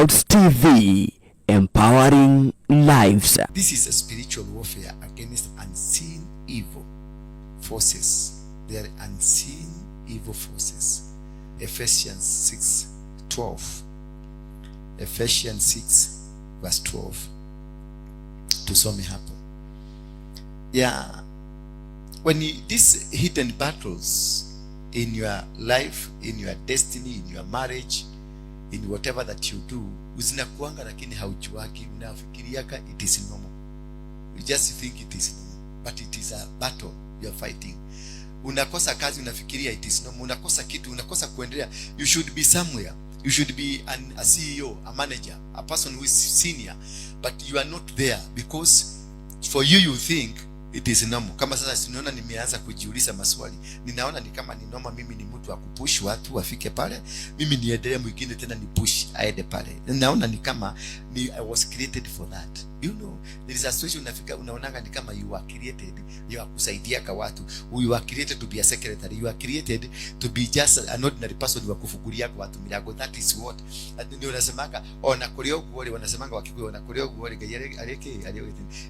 Clouds TV, empowering lives. This is a spiritual warfare against unseen evil forces. They are unseen evil forces. Ephesians 6:12. Ephesians 6 verse 12. Tusome hapo. Yeah. When these hidden battles in your life, in your destiny, in your marriage, in whatever that you do, zinakuanga lakini haujuaki, unafikiriaka it is normal. You just think it is normal, but it is a battle you are fighting. Unakosa kazi, unafikiria it is normal. Unakosa kitu, unakosa kuendelea. You should be somewhere. You should be a CEO, a manager, a person who is senior, but you are not there because for you think it is normal. Kama sasa sinaona nimeanza kujiuliza maswali. Ninaona ni kama ni normal, mimi ni mtu wa kupush watu wafike pale. Mimi niendelee, mwingine tena ni push aende pale. Ninaona ni kama I was created for that. You know, there is a situation unafika unaonanga ni kama you are created, you are kusaidia kwa watu. You are created to be a secretary. You are created to be just an ordinary person wa kufungulia kwa watu milango. That is what. Ndio unasemanga ona koleo kuole, wanasemanga wakikuwa ona koleo kuole gayere aleke.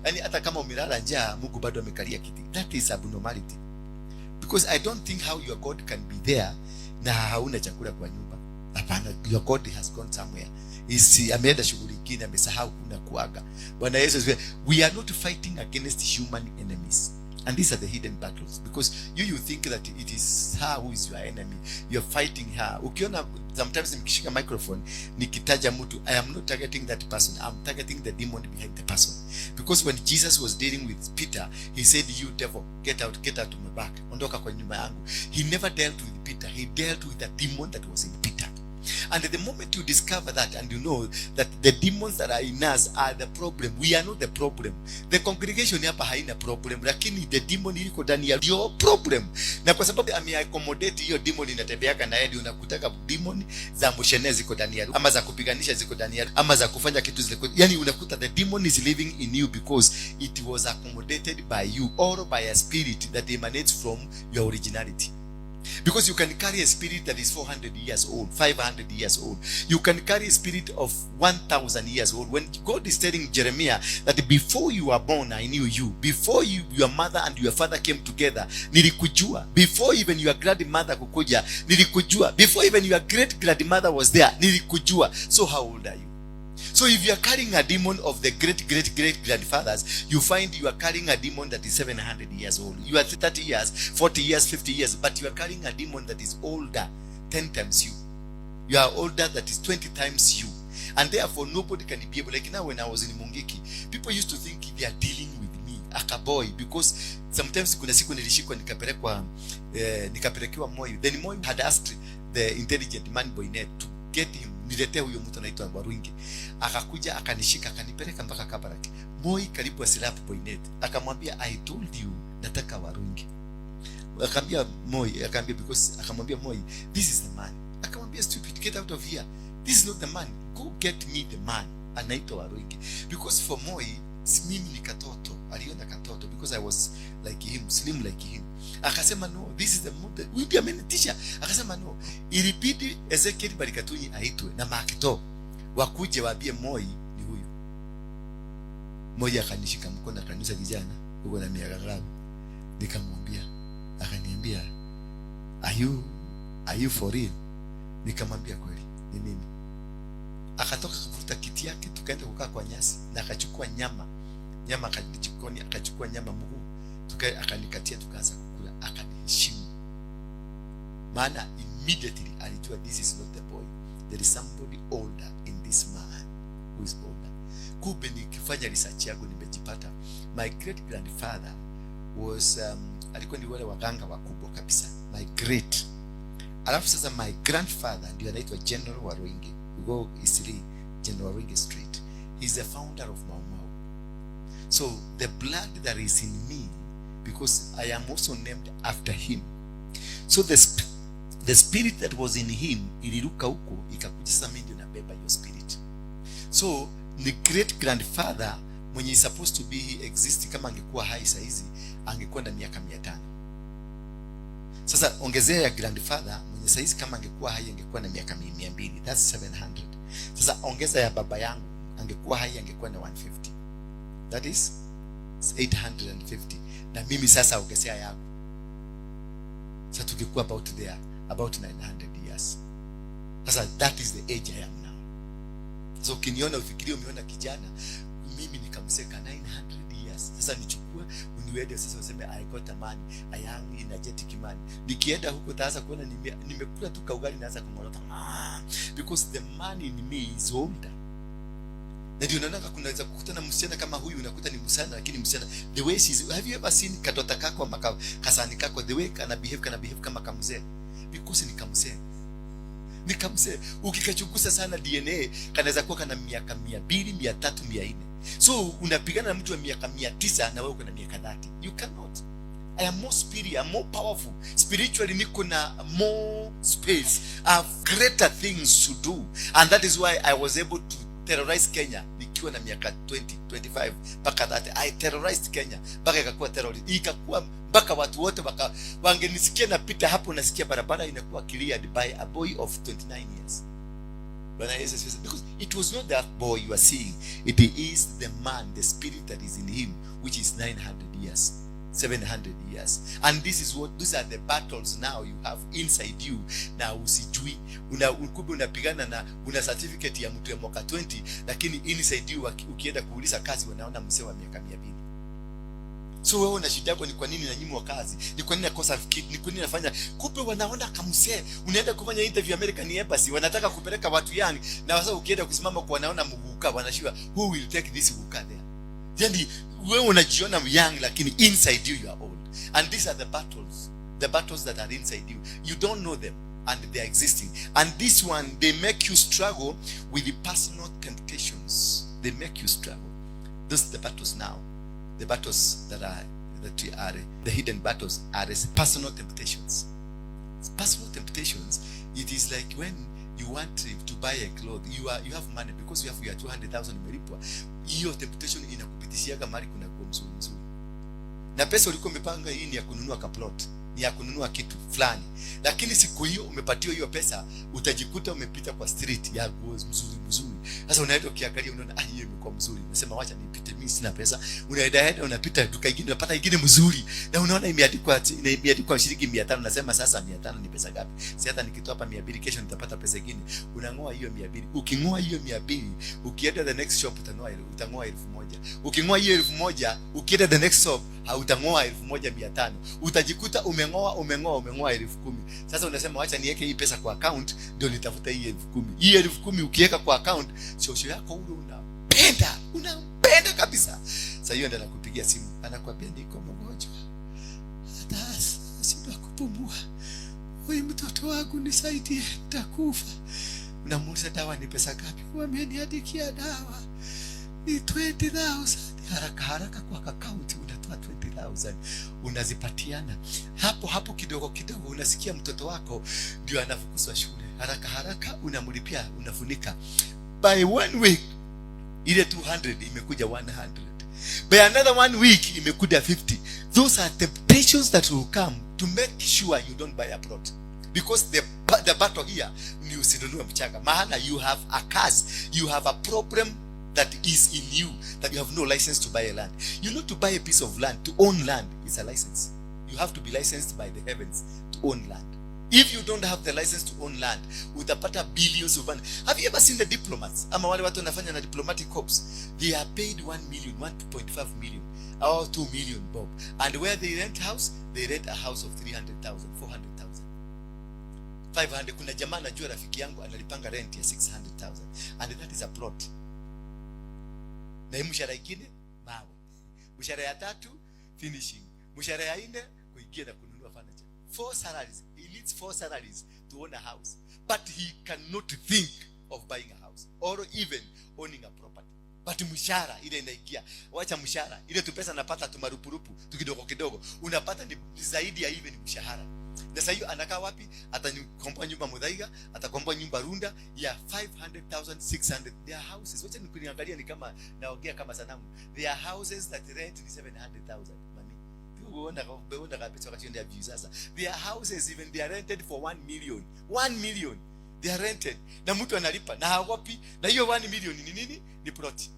Yani hata kama umelala njaa, Mungu bado amekalia kiti. That is abnormality. Because I don't think how your God can be there na hauna chakula kwa nyumba. Hapana, your God has gone somewhere. Ameenda shughuli nyingine, amesahau kuna kuaga. Bwana Yesu, we are not fighting against human enemies. And these are the hidden battles. Because you think that it is her who is your enemy. You're fighting her. Ukiona sometimes nikishika microphone nikitaja mtu, I am not targeting that person. I'm targeting the demon behind the person. Because when Jesus was dealing with Peter, he said, you devil, get out of my back. Ondoka kwa nyuma yangu. He never dealt with Peter. He dealt with the demon that was in Peter. And the moment you discover that and you know that the demons that are in us are the problem, we are not the problem. The congregation hapa haina problem, lakini the demon iliko ndani ya your problem. Na kwa sababu ameaccommodate hiyo demon inatembeaka na yeye, unakutaka demon za mshenezi ziko ndani ya, ama za kupiganisha ziko ndani ya, ama za kufanya kitu zile. Yani unakuta the demon is living in you because it was accommodated by you or by a spirit that emanates from your originality. Because you can carry a spirit that is 400 years old, 500 years old. You can carry a spirit of 1,000 years old. When God is telling Jeremiah that before you were born, I knew you. Before your mother and your father came together, nilikujua. Before even your grandmother kukuja, nilikujua. Before even your great-grandmother was there, nilikujua. So how old are you? So if you are carrying a demon of the great-grandfathers, you find you are carrying a demon that is 700 years old. You are 30 years, 40 years, 50 years, but you are carrying a demon that is older 10 times you. You are older that is 20 times you. And therefore nobody can be able, like now when I was in Mungiki, people used to think they are dealing with me, akaboy, because sometimes kuna siku nilishikwa nikapelekewa Moi. Then Moi had asked the intelligent man Boynet to get him, niletee huyo mtu anaitwa Waruinge. Akakuja akanishika akanipeleka mpaka Kabaraki. Moi karibu asilap Boynet. Akamwambia, I told you nataka Waruinge. Akamwambia Moi, because akamwambia Moi, this is the man. Akamwambia, stupid, get out of here. This is not the man. Go get me the man. Anaitwa Waruinge. Because for Moi, mimi ni katoto. Aliona katoto because I was like him, slim like him. Akasema no, this is the mood. We be amentisha. Akasema no. Ilibidi Ezekiel Barikatuni aitwe na Makito. Wakuje waambie Moi ni huyu. Moi akanishika mkono akanisa kijana, uko na miaka ngapi? Nikamwambia, akaniambia, are you for real? Nikamwambia kweli, ni mimi. Akatoka kuvuta kiti yake, tukaenda kukaa kwa nyasi na akachukua nyama akachukua nyama mguu, akanikatia, tukaanza kukula, akaniheshimu. Maana immediately alijua this is not the boy, there is somebody older in this man who is older. Kumbe nikifanya research yangu nimejipata my great grandfather was alikuwa ni wale waganga wakubwa kabisa, my great. Alafu sasa my grandfather ndio anaitwa General Waruinge. We go Eastleigh, General Waruinge Street. He's the founder of Mau. So the blood that is in me, because I am also named after him. So the spirit that was in him iliruka huko ikakuja sasa, mimi ndio nabeba hiyo spirit. So the great grandfather mwenye is supposed to be he exist, kama angekuwa hai saa hizi angekuwa na miaka 500. Sasa ongezea ya grandfather mwenye saa hizi kama angekuwa hai angekuwa na miaka 200. That's 700. Sasa ongeza ya baba yangu, angekuwa hai angekuwa na 150, that is 850, na mimi sasa ongezea yangu, sasa tukikuwa about 900 years. Sasa that is the age I am now. So ukiniona ufikirie umeona kijana, mimi nikamseka 900 years. Sasa nichukue uniwede sasa useme I got a man, I am energetic man. Nikienda huko taanza kuona nimekula tu kaugali naanza kumwona because the man in me is older. Na ndio unaona kunaweza kukutana msichana kama huyu, unakuta ni msichana lakini msichana the way she's, have you ever seen katota kako kasani kako the way kana behave kama kamzee, because ni kamzee. Ukikachunguza sana DNA kanaweza kuwa kana miaka 200, 300, 400. So unapigana na mtu wa miaka 900 na wewe uko na miaka 30. You cannot. I am more spiritual, I'm more powerful spiritually, niko na more space, I have greater things to do, and that is why I was able to terrorize Kenya nikiwa na miaka 20, 25 mpaka 30. I terrorized Kenya mpaka ikakuwa terrorist, ikakuwa mpaka watu wote wangenisikia napita hapo, nasikia barabara inakuwa cleared by a boy of 29 years. Because it was not that boy you are seeing, it is the man, the spirit that is in him, which is 900 years, 700 years. And these are the battles now you have inside you. Na usijui unapigana na una certificate ya mtu ya mwaka 20, lakini inside you ukienda kuuliza kazi wanaona mzee wa miaka 200. So wewe una shida yako ni kwa nini nanyimwa kazi? Ni kwa nini nakosa ni kwa nini nafanya? Kumbe wanaona kamsee, unaenda kufanya interview American Embassy, wanataka kupeleka watu young, na sasa ukienda kusimama kwa wanaona mguka, wanashua who will take this mguka there. Yani wewe unajiona young lakini inside you are old. And these are the battles that are inside you. You don't know them and they are existing. And this one, they make you struggle with the personal temptations. They make you struggle. Those are the battles now. The battles that are the hidden battles are personal temptations. Personal temptations. It is like when you want to buy a cloth, you have money because you have your 200,000 umelipwa. Hiyo temptation inakupitishiaga mali kuna kwa mzuri. Na pesa ulikuwa umepanga hii ni ya kununua kaplot, ni ya kununua kitu fulani. Lakini siku hiyo umepatiwa hiyo pesa, utajikuta umepita kwa street ya nguo mzuri. Sasa unaenda ukiangalia unaona hiyo imekuwa mzuri. Unasema wacha nipite, mimi sina pesa. Unaenda unapita duka ingine unapata ingine mzuri. Na unaona imeandikwa shilingi 500, unasema sasa 500 ni pesa ngapi? Si hata nikitoa hapa 200 kesho nitapata pesa nyingine. Unangoa hiyo 200. Ukingoa hiyo 200, ukienda the next shop utangoa 1000. Ukingoa hiyo 1000, ukienda the next shop hautangoa 1500. Utajikuta umengoa 10,000. Sasa unasema wacha niweke hii pesa kwa account ndio nitafuta hii 10,000. Hii 10,000 ukiweka kwa account, shosho yako ule unampenda kabisa. Sasa hiyo ndio anakupigia simu, anakuambia niko mgonjwa, hata sina kupumua, wewe mtoto wangu nisaidie, nitakufa. Unamuuliza dawa ni pesa ngapi? Wameniandikia dawa ni 20,000. Haraka kwa account unatoa 20,000 unazipatiana. Hapo kidogo unasikia mtoto wako ndio anafukuzwa shule. Haraka unamlipia, unafunika. By 1 week ile 200 imekuja 100. By another 1 week imekuja 50. Those are temptations that will come to make sure you don't buy a plot. Because the battle here ni usinunue mchanga. Maana you have a curse, you have a problem that is in you, that you have no license to buy a land. You know, to buy a piece of land, to own land is a license. You have to be licensed by the heavens to own land. If you don't have the license to own land, utapata billions of money. Have you ever seen the diplomats? Ama wale watu wanafanya na diplomatic corps, they are paid 1 million, 1.5 million, or 2 million bob. And where they rent house, they rent a house of 300,000, 400,000, 500. Kuna jamaa najua rafiki yangu analipanga rent ya 600,000, and that is a plot. Na mshahara ingine mawe, mshahara ya 3 finishing, mshahara ya 4 kuingia na kununua furniture. 4 salaries. He needs 4 salaries to own a house, but he cannot think of buying a house or even owning a property. But mshahara ile inaingia, wacha mshahara ile tu pesa napata tumarupurupu kidogo unapata ni zaidi ya even mshahara. Na sasa hiyo anakaa wapi? Atakomboa nyumba Muthaiga, atakomboa nyumba Runda ya 500,000, 600. Their houses, wacha nikuniangalia ni kama naongea kama sanamu. Their houses that rent ni 700,000. Mami, uona kabisa wakati ndio view sasa. Their houses even they are rented for 1 million. 1 million. They are rented. Na mtu analipa na hawapi. Na hiyo 1 million ni nini? Ni plot.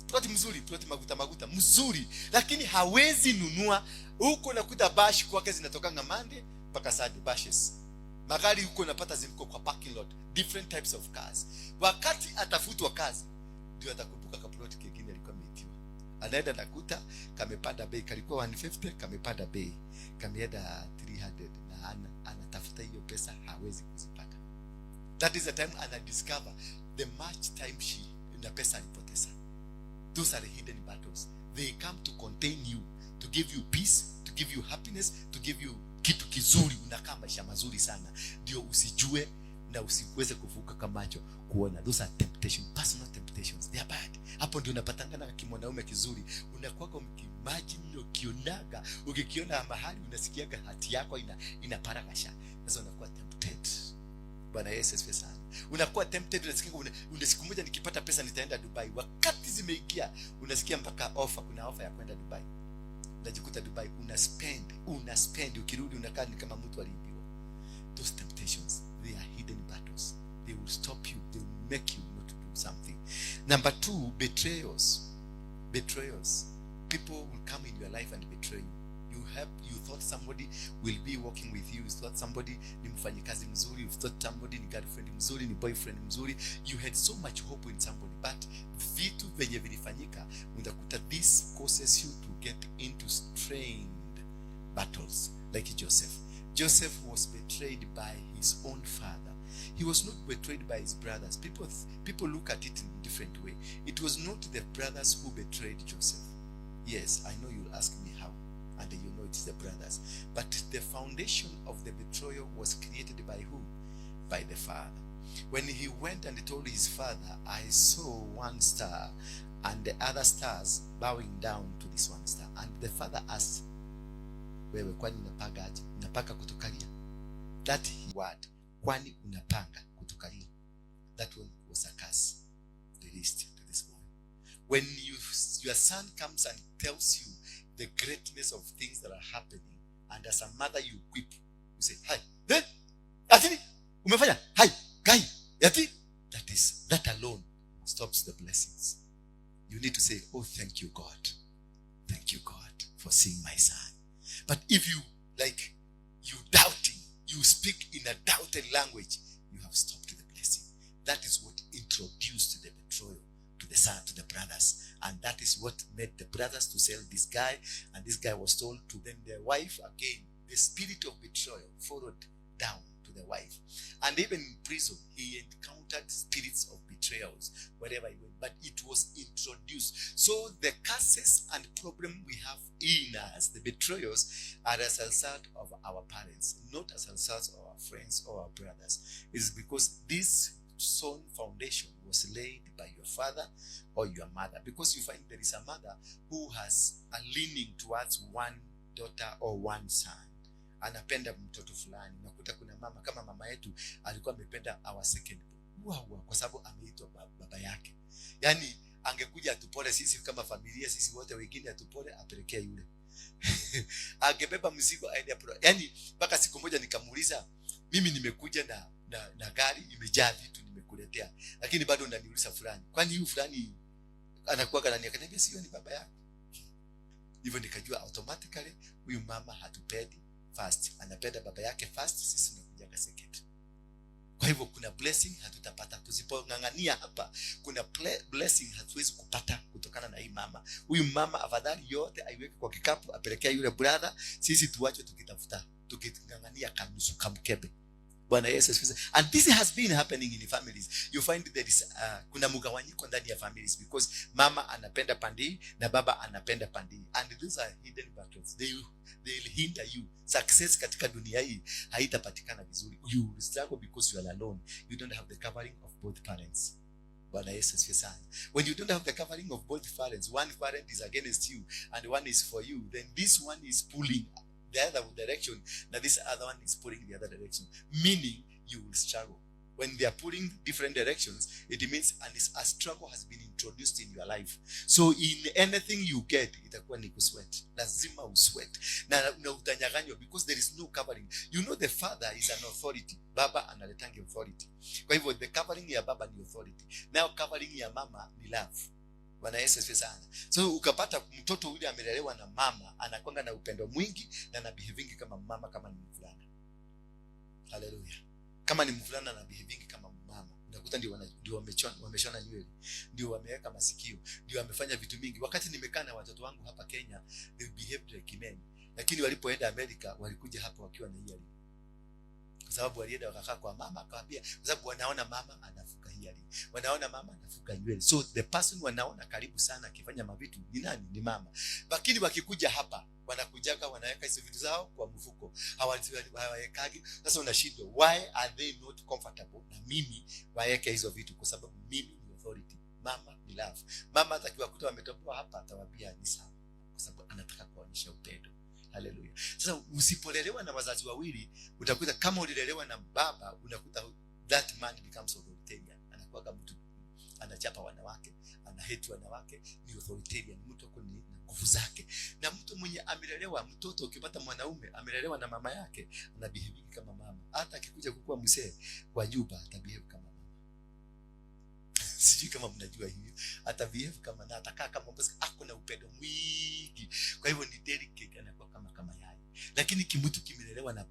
Plot mzuri, plot maguta mzuri, lakini hawezi nunua. Huko nakuta bash kwake zinatokanga Monday mpaka Saturday bashes. Magari huko napata zimko kwa parking lot, different types of cars. Wakati atafutwa kazi ndio atakumbuka kaplot kingine alikuwa ameitiwa. Anaenda nakuta kamepanda bei, kalikuwa 150 kamepanda bei, kameenda 300 na anatafuta hiyo pesa hawezi kuzipata. That is the time ana discover the much time she na pesa alipoteza. Those are the hidden battles. They come to contain you, to give you peace, to give you happiness, to give you kitu kizuri. Unakaa maisha mazuri sana ndio usijue na usiweze kuvuka kamacho kuona. Those are temptation, personal temptations. They are bad. Hapo ndio unapatanga na kimwanaume kizuri, unakuwa ukimagine, ukionaga, ukikiona mahali unasikiaga hati yako inaparagasha. Sasa unakuwa tempted. Bwana Yesu asifiwe sana. Unakuwa tempted, unasikia siku moja nikipata pesa nitaenda Dubai. Wakati zimeingia unasikia mpaka offer, kuna offer ya kwenda Dubai. Unajikuta Dubai, una spend, ukirudi unakaa ni kama mtu aliibiwa. Those temptations, they are hidden battles. They will stop you, they will make you not to do something. Number 2, betrayals. People will come in your life and betray you. You thought somebody will be working with you. You thought somebody ni mfanyikazi mzuri. You thought somebody ni girlfriend mzuri, ni boyfriend mzuri. You had so much hope in somebody, but vitu venye vilifanyika, unakuta this causes you to get into strained battles. Like Joseph was betrayed by his own father. He was not betrayed by his brothers. People look at it in a different way. It was not the brothers who betrayed Joseph. Yes, I know you'll ask me how. And you know it's the brothers. But the foundation of the betrayal was created by who? By the father. When he went and told his father, I saw one star and the other stars bowing down to this one star. And the father asked, wewe kwani unapanga kutukalia? That word, kwani unapanga kutukalia? That one was a curse. The least to this morning. When your son comes and tells you the greatness of things that are happening, and as a mother you weep, you say, hi, atini umefanya, hi, guy, yati. That alone stops the blessings. You need to say, oh, thank you God for seeing my son. But if you doubting, you speak in a doubted language, you have stopped the blessing. That is what introduced the betrayal to the son, to the brothers. And that is what made the brothers to sell this guy. And this guy was told to. Then the wife, again, the spirit of betrayal followed down to the wife. And even in prison, he encountered spirits of betrayals wherever he went. But it was introduced. So the curses and problem we have in us, the betrayals, are as a result of our parents, not as a result of our friends or our brothers. It's because this sown foundation was laid by your father or your mother, because you find there is a mother who has a leaning towards one daughter or one son. Anapenda mtoto fulani. Nakuta kuna mama, kama mama yetu alikuwa amependa our second born kwa sababu ameitwa baba yake. Yani angekuja atupole sisi kama familia, sisi wote wengine atupole, apelekea yule. Angebeba mzigo aende hapo. Yani mpaka siku moja nikamuuliza, mimi nimekuja na gari imejaa vitu nimekuletea, lakini bado unaniuliza fulani, kwani huyu fulani anakuwa kanani? Akaniambia sio, ni baba yako. Hivyo nikajua automatically huyu mama hatupendi first, anapenda baba yake first, sisi tunakuja second. Kwa hivyo kuna blessing hatutapata tusipongangania hapa. Kuna blessing hatuwezi kupata kutokana na hii mama. Huyu mama afadhali yote aiweke kwa kikapu apelekea yule brother, sisi tuache tukitafuta tukingangania kanusu kamkebe. Bwana Yesu asifiwe. And this has been happening in families. You find there is kuna mgawanyiko ndani ya families because mama anapenda pandi na baba anapenda pandi, and these are hidden battles. They'll hinder you. Success katika dunia hii haitapatikana vizuri. You will struggle because you are alone. You don't have the covering of both parents. Bwana Yesu asifiwe. When you don't have the covering of both parents, one parent is against you and one is for you, then this one is pulling the other direction, now this other one is pulling the other direction, meaning you will struggle. When they are pulling different directions, it means a struggle has been introduced in your life. So in anything you get, itakuwa ni kusweat. Lazima usweat. Na utanyaganywa because there is no covering. You know the father is an authority. Baba analetanga authority. Kwa hivyo the covering ya baba ni authority. Now covering ya mama ni love. Bwana Yesu asifiwe sana. So ukapata mtoto yule amelelewa na mama, anakwanga na upendo mwingi na anabehavingi kama mama kama ni mvulana. Hallelujah. Kama ni mvulana na behavingi kama mama, unakuta ndio wameshona nywele, ndio wameweka masikio, ndio wamefanya vitu mingi. Wakati nimekaa na watoto wangu hapa Kenya, they behaved like men. Lakini walipoenda Amerika, walikuja hapa wakiwa na earring. Kwa sababu walienda wakakaa kwa mama, akamwambia kwa sababu wanaona mama anafuka earring. Wanaona mama anafuka nywele. So the person wanaona karibu sana akifanya mavitu ni nani? Ni mama. Lakini wakikuja hapa, wanakujaka wanaweka hizo vitu zao kwa mfuko. Hawawekagi. Sasa unashindwa, why are they not comfortable na mimi waeke hizo vitu? Kwa sababu mimi ni authority, mama ni love. Mama atakiwakuta wametoboa hapa, atawaambia ni sawa, kwa sababu anataka kuonyesha upendo. Hallelujah. Sasa usipolelewa na wazazi wawili, utakuta kama ulilelewa na baba, unakuta that man becomes authoritarian. Anakuwa mtu anachapa wanawake, anahate wanawake, ni authoritarian, mtu ako ni nguvu zake. Na mtu mwenye amelelewa, mtoto ukipata mwanaume amelelewa na mama yake, anabehave kama mama. Hata akikuja kukua mzee kwa nyumba, atabehave kama mama. Sijui kama mnajua hiyo. Atabehave kama, na atakaa kama boss, ako na upendo mwingi. Kwa hivyo ni delicate, anakuwa kama yai. Lakini kimutu kimelelewa na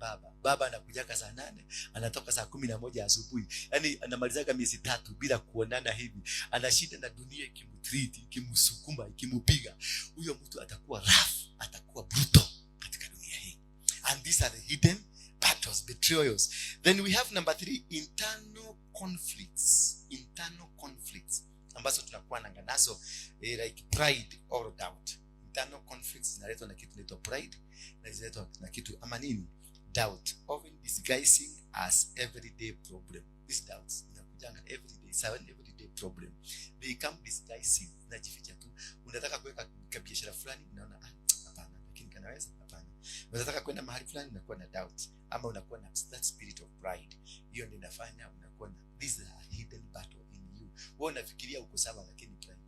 baba anakujaka saa 8, anatoka saa 11 asubuhi. Yaani anamalizaga miezi 3 bila kuonana hivi. Anashinda na dunia ikimtreat, ikimsukuma, ikimupiga. Huyo mtu atakuwa rough, atakuwa brutal katika dunia hii. And these are the hidden battles, betrayals. Then we have number 3, internal conflicts. Internal conflicts ambazo tunakuwa nazo like pride or doubt. Internal conflicts zinaletwa na kitu inaitwa pride, na zinaletwa na kitu ama nini? Doubt, often disguising as everyday problem. These doubts zinakujanga everyday problem. They come disguising, najificha tu. Unataka kuweka biashara fulani, unaona hapana, lakini kanaweza, hapana. Unataka kwenda mahali fulani, unakuwa na doubt, ama unakuwa na that spirit of pride. Hiyo ndio inafanya unakuwa na these are hidden battle in you. Wewe unafikiria uko sawa, lakini pride.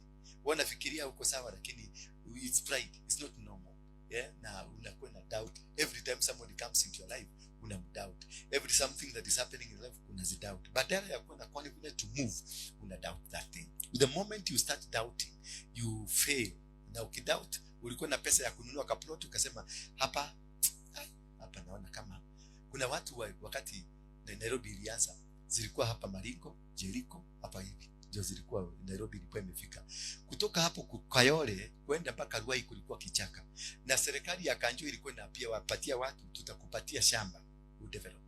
Wewe unafikiria uko sawa, lakini it's pride. It's not normal. Yeah, na unakuwa na doubt every time somebody comes into your life. Una doubt every something that is happening in life, una doubt. Badala ya kuwa na confidence to move, una doubt that thing. The moment you start doubting, you fail. Na ukidoubt, ulikuwa na pesa ya kununua kaplot, ukasema hapa naona kama kuna watu wakati Nairobi ilianza, zilikuwa hapa Maringo, Jericho, hapa hivi ndio zilikuwa Nairobi ilikuwa imefika. Kutoka hapo Kayole kwenda mpaka Ruai kulikuwa kichaka. Na serikali ya Kanjo ilikuwa na pia wapatia watu, tutakupatia shamba udevelop,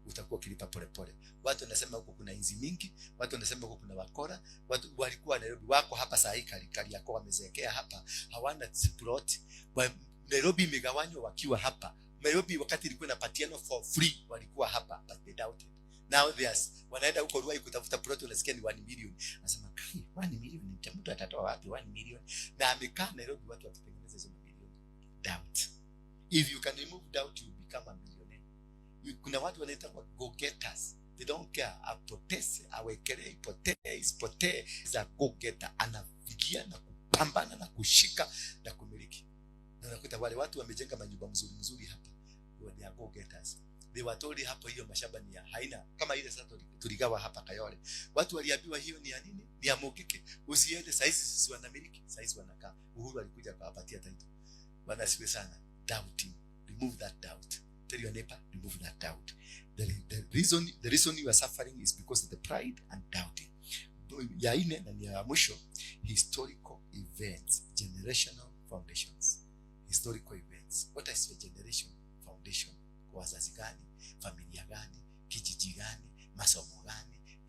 utakuwa kilipa polepole. Watu wanasema huko kuna inzi mingi, watu wanasema huko kuna wakora. Watu walikuwa Nairobi wako hapa saa hii kali yako wamezekea hapa, hawana plot. Nairobi imegawanywa wakiwa hapa. Nairobi wakati ilikuwa inapatiana for free, walikuwa hapa, but they doubted. Now there's wanaenda huko Ruai kutafuta plot, unasikia ni 1 million. Anasema kai 1 million ni mtu atatoa wapi 1 million? Na amekaa Nairobi watu wakitengeneza hizo milioni. Doubt. If you can remove doubt, you become a millionaire. Kuna watu wanaita go getters. They don't care. Apotese, awekele, ipotee za go getter. Anafikia na kupambana na kushika na kumiliki. Na unakuta wale watu wamejenga manyumba mzuri hapa. They are go getters. They were told hapo hiyo mashamba ni ya haina kama ile sasa tuligawa hapa Kayole. Watu waliambiwa hiyo ni ya nini? Ni ya Mogeke. Usiende saizi sisi wanamiliki, saizi wanakaa. Uhuru alikuja kuwapatia title. Bwana asifiwe sana. Doubting. Remove that doubt. Tell your neighbor, remove that doubt. The reason you are suffering is because of the pride and doubting. Ya ine na ni ya mwisho, historical events, generational foundations. Historical events. What is your generation foundation? Kwa wazazi gani, familia gani, kijiji gani, masomo gani?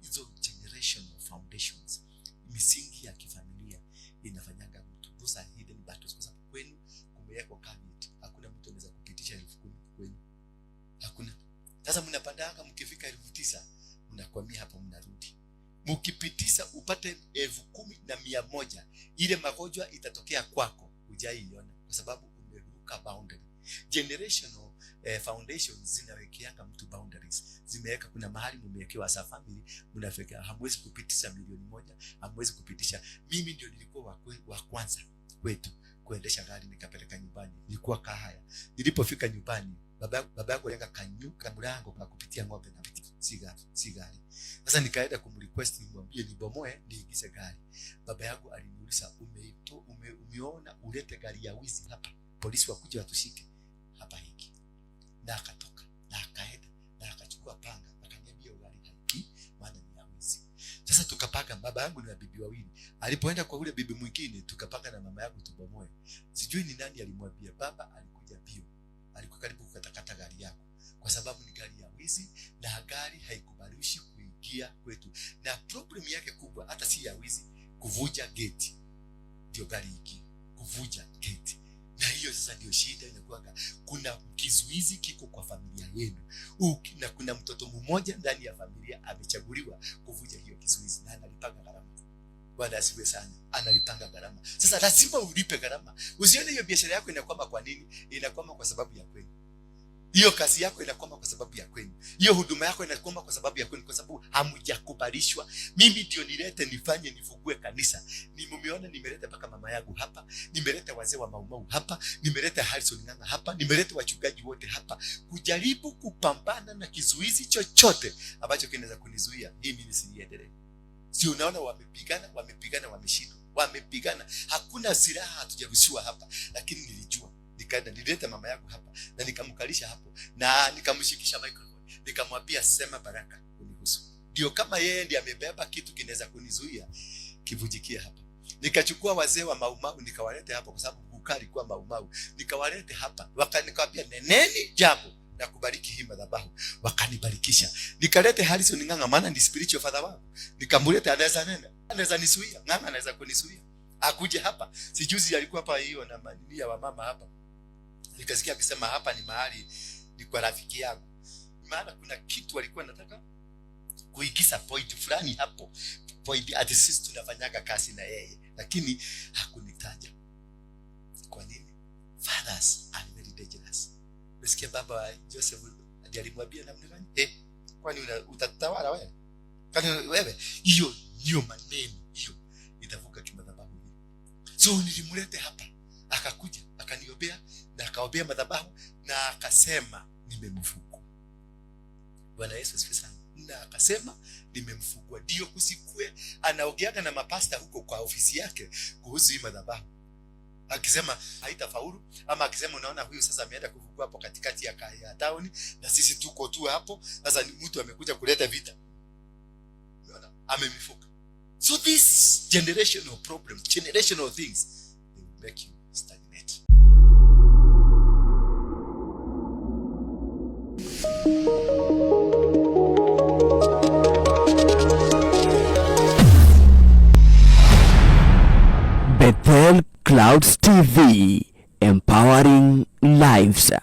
Hizo generational foundations, misingi ya kifamilia inafanyanga mtu. Those are hidden battles, kwa sababu kwenu kumewekwa caveat. Hakuna mtu anaweza kupitisha 10,000 kwenu. Hakuna. Sasa mnapandanga mkifika 9,000, mnakwamia hapo, mnarudi. Mkipitisha upate 10,100, ile magonjwa itatokea kwako, hujaiona kwa sababu umeruka boundary. Generational foundations zinawekeanga mtu boundaries, zimeweka, kuna mahali mumewekewa as a family, mnafika hamwezi kupitisha 1,000,000, hamwezi kupitisha. Mimi ndio nilikuwa wa kwanza kwetu kuendesha gari, nikapeleka nyumbani, nilikuwa Kahaya. Nilipofika nyumbani, baba yangu aliweka kanyuka mlango kwa kupitia ng'ombe na si gari. Sasa nikaenda kumrequest, nimwambie nibomoe niingize gari. Baba yangu aliniuliza, umeona ulete gari ya wizi hapa, polisi wakuje watushike hapa hiki? Na akatoka na akaenda na akachukua panga, akaniambia gari haiki, maana ni ya wizi. Sasa tukapanga, baba yangu na bibi wawili. Alipoenda kwa ule bibi mwingine, tukapanga na mama yangu tubomoe. Sijui ni nani alimwambia, baba alikuja bio, alikuwa karibu kukatakata gari yako, kwa sababu ni gari ya wizi na gari haikubalishi kuingia kwetu. Na problem yake kubwa hata si ya wizi, kuvuja gate. Ndio gari hiki kuvuja gate. Na hiyo sasa ndio shida inakuwa, kuna kizuizi kiko kwa familia yenu. Na kuna mtoto mmoja ndani ya familia amechaguliwa kuvuja hiyo kizuizi, na analipanga gharama. Bwana asifiwe sana. Analipanga gharama. Sasa lazima ulipe gharama. Usione hiyo biashara yako inakwama. Kwa nini? Inakwama kwa sababu ya kwenu. Hiyo kazi yako inakwama kwa sababu ya kwenu. Hiyo huduma yako inakwama kwa sababu ya kwenu, kwa sababu hamujakubalishwa. Mimi ndio nilete nifanye nifungue kanisa. Nimeona nimeleta mpaka mama yangu hapa, nimeleta wazee wa Maumau hapa, nimeleta Harrison Ng'ang'a hapa, nimeleta wachungaji wote hapa kujaribu kupambana na kizuizi chochote ambacho kinaweza kunizuia hii mimi nisiendelee. Si unaona wamepigana wameshindwa. Wamepigana. Hakuna silaha hatujaruhusiwa hapa, lakini nilijua. Nikaenda nilileta mama yangu hapa na nikamkalisha hapo na nikamshikisha microphone, nikamwambia sema baraka kunihusu. Ndio kama yeye ndiye amebeba kitu kinaweza kunizuia kivujikie hapa. Nikachukua wazee wa Maumau nikawaleta hapa, kwa sababu bukari kwa Maumau, nikawaleta hapa, wakanikwambia neneni jambo na kubariki hii madhabahu, wakanibarikisha. Nikalete Harrison Ng'ang'a, maana ni spiritual father wangu, nikamleta. Anaweza nisuia, Ng'ang'a anaweza kunisuia, akuje hapa. Sijuzi alikuwa hapa hiyo na mania wa mama hapa, nikasikia akisema hapa ni mahali ni kwa rafiki yangu, maana kuna kitu alikuwa anataka kuigiza point fulani hapo, point at sisi tunafanyaga kazi na yeye, lakini hakunitaja. Kwa nini? Fathers are very dangerous. Umesikia baba wa Joseph alimwambia namna gani? Kwani utatawala wewe? Kwani wewe hiyo maneno hiyo itavuka kimadhabahu hili. So nilimlete hapa, akakuja akaniombea na akaombea madhabahu na akasema nimemfungua. Bwana Yesu asifiwe sana. Na akasema nimemfungua. Ndio kusikue anaogeaga na mapasta huko kwa ofisi yake kuhusu hii madhabahu, akisema haitafaulu, ama akisema unaona huyu sasa ameenda kufungua hapo katikati ya town na sisi tuko tu hapo, sasa ni mtu amekuja kuleta vita. Unaona, amemifuka. So this generational problems, generational things, they will make you stagnate. Bethel Clouds TV, empowering lives.